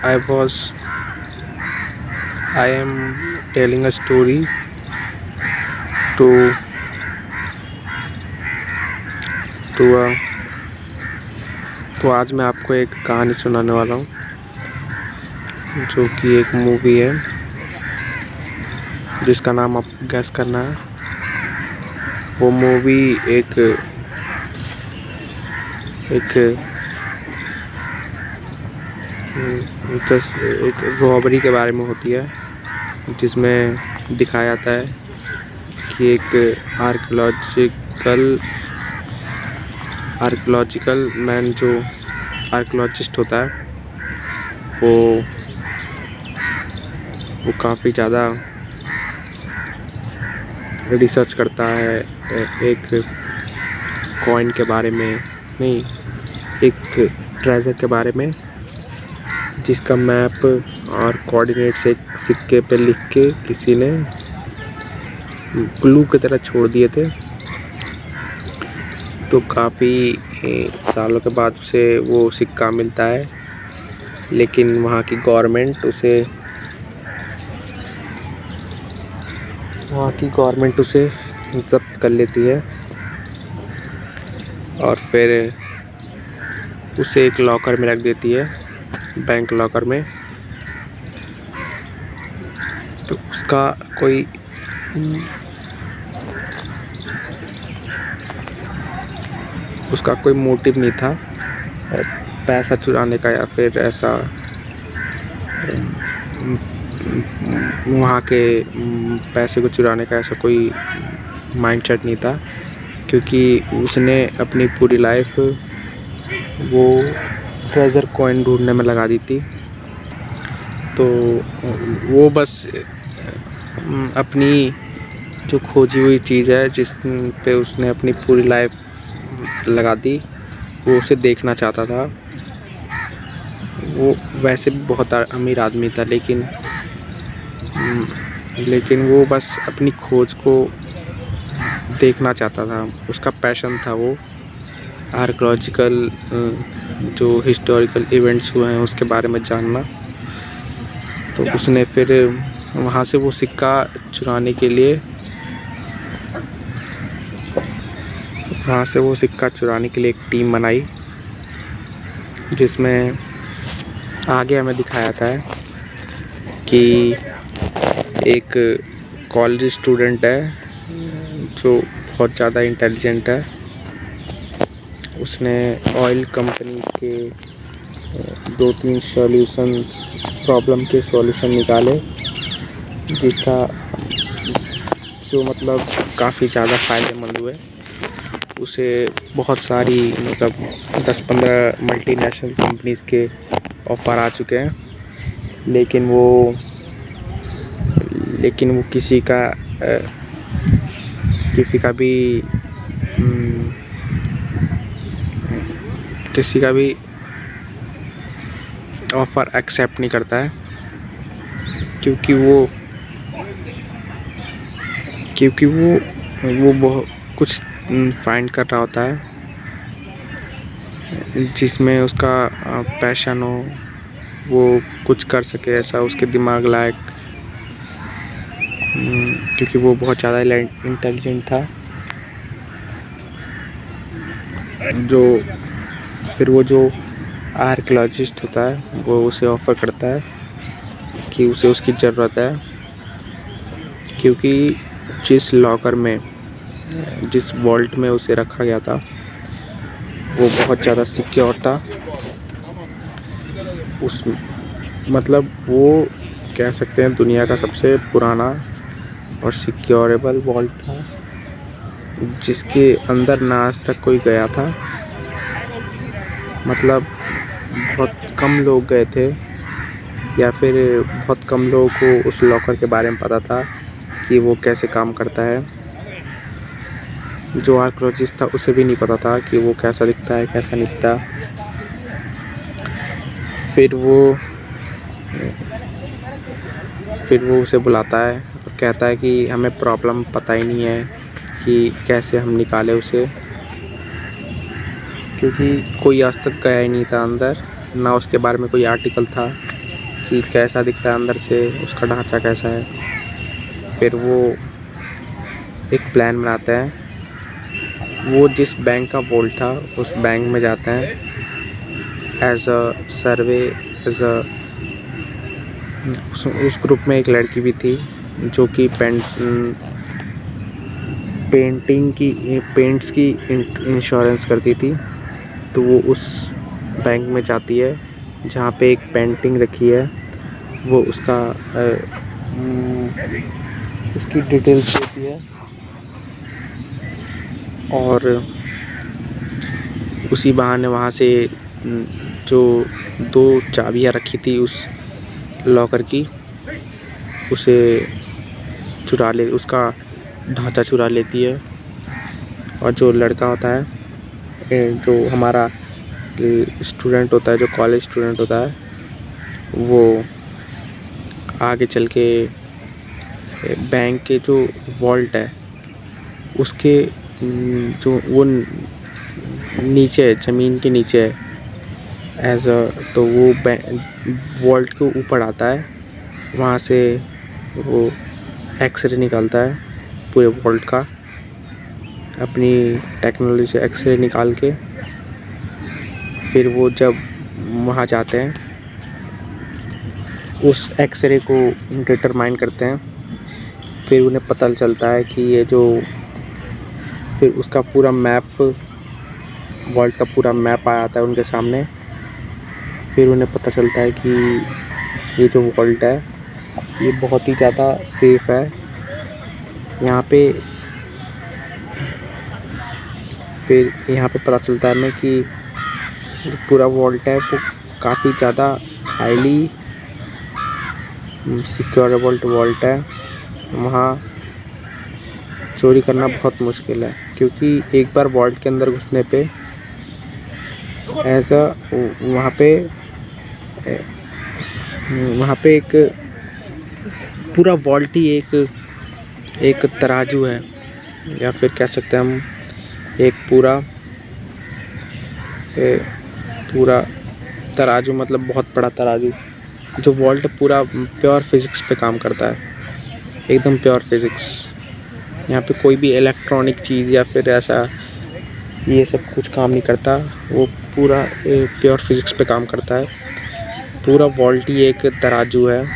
I am telling a story to to तो आज मैं आपको एक कहानी सुनाने वाला हूँ जो कि एक मूवी है जिसका नाम आप गैस करना है। वो मूवी एक एक एक रॉबरी के बारे में होती है, जिसमें दिखाया जाता है कि एक आर्कियोलॉजिकल मैन जो आर्कियोलॉजिस्ट होता है वो काफ़ी ज़्यादा रिसर्च करता है एक कॉइन के बारे में, नहीं, एक ट्रेजर के बारे में जिसका मैप और कोऑर्डिनेट्स एक सिक्के पे लिख के किसी ने क्लू की तरह छोड़ दिए थे। तो काफ़ी सालों के बाद उसे वो सिक्का मिलता है, लेकिन वहाँ की गवर्नमेंट उसे जब्त कर लेती है और फिर उसे एक लॉकर में रख देती है, बैंक लॉकर में। तो उसका कोई मोटिव नहीं था पैसा चुराने का या फिर ऐसा वहाँ के पैसे को चुराने का, ऐसा कोई माइंडसेट नहीं था, क्योंकि उसने अपनी पूरी लाइफ वो ट्रेजर कॉइन ढूंढने में लगा दी थी। तो वो बस अपनी जो खोजी हुई चीज़ है जिस पे उसने अपनी पूरी लाइफ लगा दी, वो उसे देखना चाहता था। वो वैसे भी बहुत अमीर आदमी था, लेकिन वो बस अपनी खोज को देखना चाहता था। उसका पैशन था वो आर्कियोलॉजिकल जो हिस्टोरिकल इवेंट्स हुए हैं उसके बारे में जानना। तो उसने फिर वहाँ से वो सिक्का चुराने के लिए एक टीम बनाई, जिसमें आगे हमें दिखाया था कि एक कॉलेज स्टूडेंट है जो बहुत ज़्यादा इंटेलिजेंट है। उसने ऑयल कंपनीज के 2-3 प्रॉब्लम के सॉल्यूशन निकाले, जिसका जो मतलब काफ़ी ज़्यादा फ़ायदेमंद हुए। उसे बहुत सारी मतलब 10-15 मल्टीनेशनल कंपनीज़ के ऑफ़र आ चुके हैं, लेकिन वो किसी का भी ऑफ़र एक्सेप्ट नहीं करता है, क्योंकि वो बहुत कुछ फाइंड कर रहा होता है जिसमें उसका पैशन हो, वो कुछ कर सके ऐसा उसके दिमाग लायक, क्योंकि वो बहुत ज़्यादा इंटेलिजेंट था। फिर वो जो आर्कियोलॉजिस्ट होता है वो उसे ऑफ़र करता है कि उसे उसकी ज़रूरत है, क्योंकि जिस लॉकर में, जिस वॉल्ट में उसे रखा गया था वो बहुत ज़्यादा सिक्योर था। मतलब वो कह सकते हैं दुनिया का सबसे पुराना और सिक्योरेबल वॉल्ट था, जिसके अंदर ना आज तक कोई गया था। मतलब बहुत कम लोग गए थे, या फिर बहुत कम लोगों को उस लॉकर के बारे में पता था कि वो कैसे काम करता है। जो आर्कियोलॉजिस्ट था उसे भी नहीं पता था कि वो कैसा दिखता है, कैसा नहीं दिखता। फिर वो उसे बुलाता है और कहता है कि हमें प्रॉब्लम पता ही नहीं है कि कैसे हम निकाले उसे, क्योंकि कोई आज तक गया ही नहीं था अंदर, ना उसके बारे में कोई आर्टिकल था, कि कैसा दिखता है अंदर से, उसका ढांचा कैसा है। फिर वो एक प्लान बनाते हैं। वो जिस बैंक का बोल्ट था उस बैंक में जाते हैं as a survey, as a उस ग्रुप में एक लड़की भी थी जो कि पेंट्स की इंश्योरेंस करती थी। तो वो उस बैंक में जाती है जहाँ पे एक पेंटिंग रखी है। वो उसकी डिटेल्स देती है और उसी बहाने वहाँ से जो 2 चाबियाँ रखी थी उस लॉकर की, उसे उसका ढांचा चुरा लेती है। और जो लड़का होता है, जो हमारा स्टूडेंट होता है, जो कॉलेज स्टूडेंट होता है, वो आगे चल के बैंक के जो वॉल्ट है उसके जो वो नीचे है, ज़मीन के नीचे है तो वो वॉल्ट के ऊपर आता है। वहाँ से वो एक्सरे निकालता है पूरे वॉल्ट का, अपनी टेक्नोलॉजी से एक्सरे निकाल के। फिर वो जब वहाँ जाते हैं उस एक्सरे को डिटरमाइन करते हैं। फिर उन्हें पता चलता है कि ये जो फिर उसका पूरा मैप, वॉल्ट का पूरा मैप आ जाता है उनके सामने। फिर उन्हें पता चलता है कि ये जो वॉल्ट है ये बहुत ही ज़्यादा सेफ़ है। यहाँ पे पता चलता है हमें कि पूरा वॉल्ट है वो काफ़ी ज़्यादा हाईली सिक्योरेबल वॉल्ट है। वहाँ चोरी करना बहुत मुश्किल है, क्योंकि एक बार वॉल्ट के अंदर घुसने पे वहाँ पे एक पूरा वॉल्ट ही एक तराजू है, या फिर कह सकते हैं हम एक पूरा तराजू, मतलब बहुत बड़ा तराजू। जो वॉल्ट पूरा प्योर फिज़िक्स पे काम करता है, एकदम प्योर फिज़िक्स। यहाँ पे कोई भी इलेक्ट्रॉनिक चीज़ या फिर ऐसा ये सब कुछ काम नहीं करता। वो पूरा प्योर फिज़िक्स पे काम करता है। पूरा वॉल्ट ही एक तराजू है।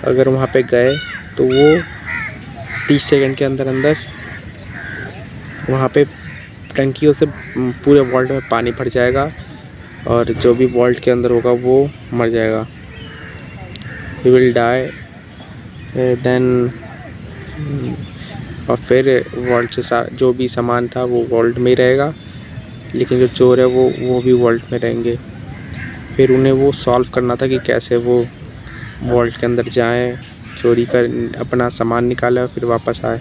अगर वहाँ पे गए तो वो 30 सेकंड के अंदर वहाँ पे टंकियों से पूरे वॉल्ट में पानी भर जाएगा और जो भी वॉल्ट के अंदर होगा वो मर जाएगा। He will die then. और फिर वॉल्ट से जो भी सामान था वो वॉल्ट में ही रहेगा, लेकिन जो चोर है वो भी वॉल्ट में रहेंगे। फिर उन्हें वो सॉल्व करना था कि कैसे वो वॉल्ट के अंदर जाएं, चोरी कर अपना सामान निकालें और फिर वापस आए।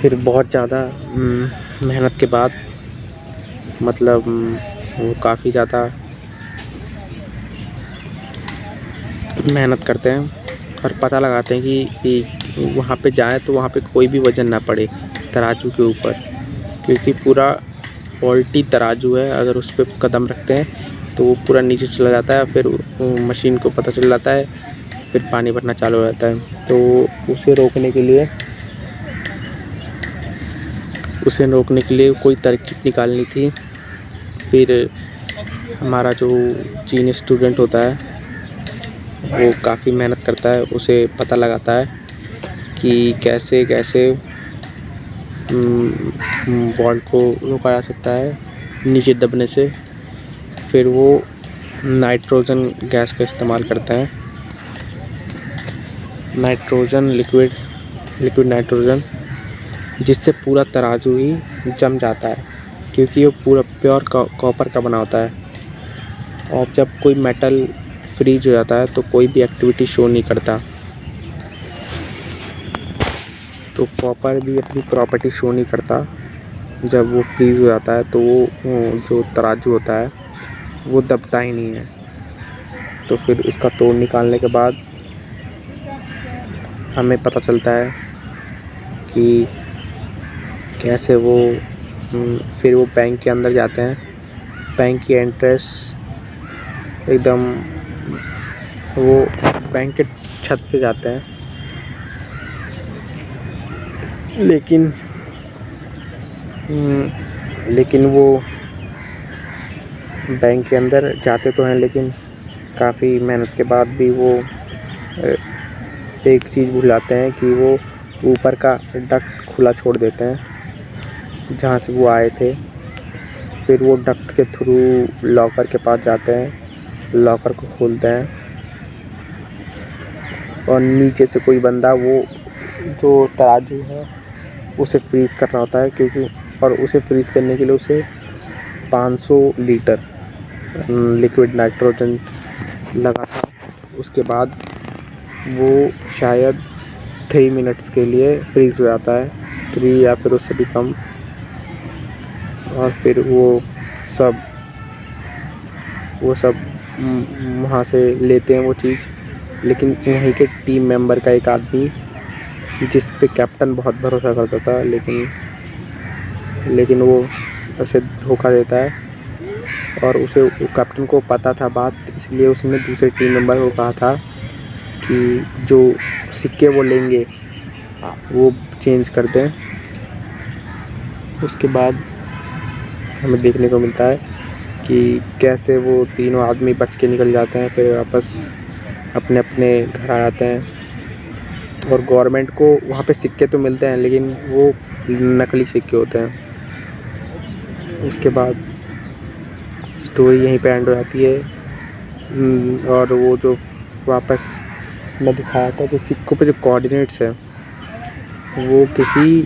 फिर बहुत ज़्यादा मेहनत के बाद, मतलब वो काफ़ी ज़्यादा मेहनत करते हैं और पता लगाते हैं कि वहाँ पे जाएं तो वहाँ पे कोई भी वज़न ना पड़े तराजू के ऊपर, क्योंकि पूरा वॉल्टी तराजू है। अगर उस पर कदम रखते हैं तो वो पूरा नीचे चला जाता है। फिर मशीन को पता चल जाता है, फिर पानी भरना चालू हो जाता है। तो उसे रोकने के लिए कोई तरकीब निकालनी थी। फिर हमारा जो जीनियस स्टूडेंट होता है वो काफ़ी मेहनत करता है, उसे पता लगाता है कि कैसे वॉल्ट को रोका जा सकता है नीचे दबने से। फिर वो नाइट्रोजन गैस का इस्तेमाल करता है, नाइट्रोजन लिक्विड नाइट्रोजन, जिससे पूरा तराजू ही जम जाता है, क्योंकि वो पूरा प्योर कॉपर का बना होता है। और जब कोई मेटल फ्रीज हो जाता है तो कोई भी एक्टिविटी शो नहीं करता। तो कॉपर भी अपनी प्रॉपर्टी शो नहीं करता जब वो फ्रीज हो जाता है। तो वो जो तराजू होता है वो दबता ही नहीं है। तो फिर उसका तोड़ निकालने के बाद हमें पता चलता है कि कैसे वो फिर वो बैंक के अंदर जाते हैं। बैंक की एंट्रेंस एकदम वो बैंक के छत पे जाते हैं, लेकिन वो बैंक के अंदर जाते तो हैं, लेकिन काफ़ी मेहनत के बाद भी वो एक चीज़ भूल जाते हैं कि वो ऊपर का डक्ट खुला छोड़ देते हैं जहाँ से वो आए थे। फिर वो डक्ट के थ्रू लॉकर के पास जाते हैं, लॉकर को खोलते हैं और नीचे से कोई बंदा वो जो तराजू है उसे फ्रीज़ कर रहा होता है, क्योंकि और उसे फ्रीज़ करने के लिए उसे 500 लीटर लिक्विड नाइट्रोजन लगा था। उसके बाद वो शायद 3 मिनट्स के लिए फ्रीज़ हो जाता है, 3 या फिर उससे भी कम। और फिर वो सब वहाँ से लेते हैं वो चीज़, लेकिन वहीं के टीम मेंबर का एक आदमी जिस पे कैप्टन बहुत भरोसा करता था, लेकिन वो उसे धोखा देता है और उसे कैप्टन को पता था बात, इसलिए उसने दूसरे टीम मेंबर को कहा था कि जो सिक्के वो लेंगे वो चेंज कर दें। उसके बाद हमें देखने को मिलता है कि कैसे वो तीनों आदमी बच के निकल जाते हैं, फिर वापस अपने अपने घर आ जाते हैं। और गवर्नमेंट को वहाँ पे सिक्के तो मिलते हैं, लेकिन वो नकली सिक्के होते हैं। उसके बाद स्टोरी यहीं पे एंड हो जाती है। और वो जो वापस मैं दिखाया था कि सिक्कों पे जो कोऑर्डिनेट्स है वो किसी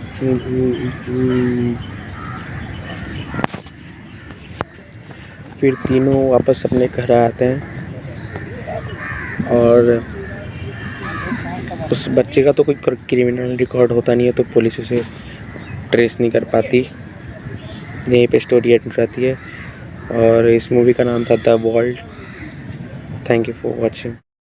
फिर तीनों वापस अपने घर आते हैं और उस बच्चे का तो कोई क्रिमिनल रिकॉर्ड होता नहीं है, तो पुलिस उसे ट्रेस नहीं कर पाती। यहीं पे स्टोरी एंड रहती है और इस मूवी का नाम था the vault. Thank you for watching.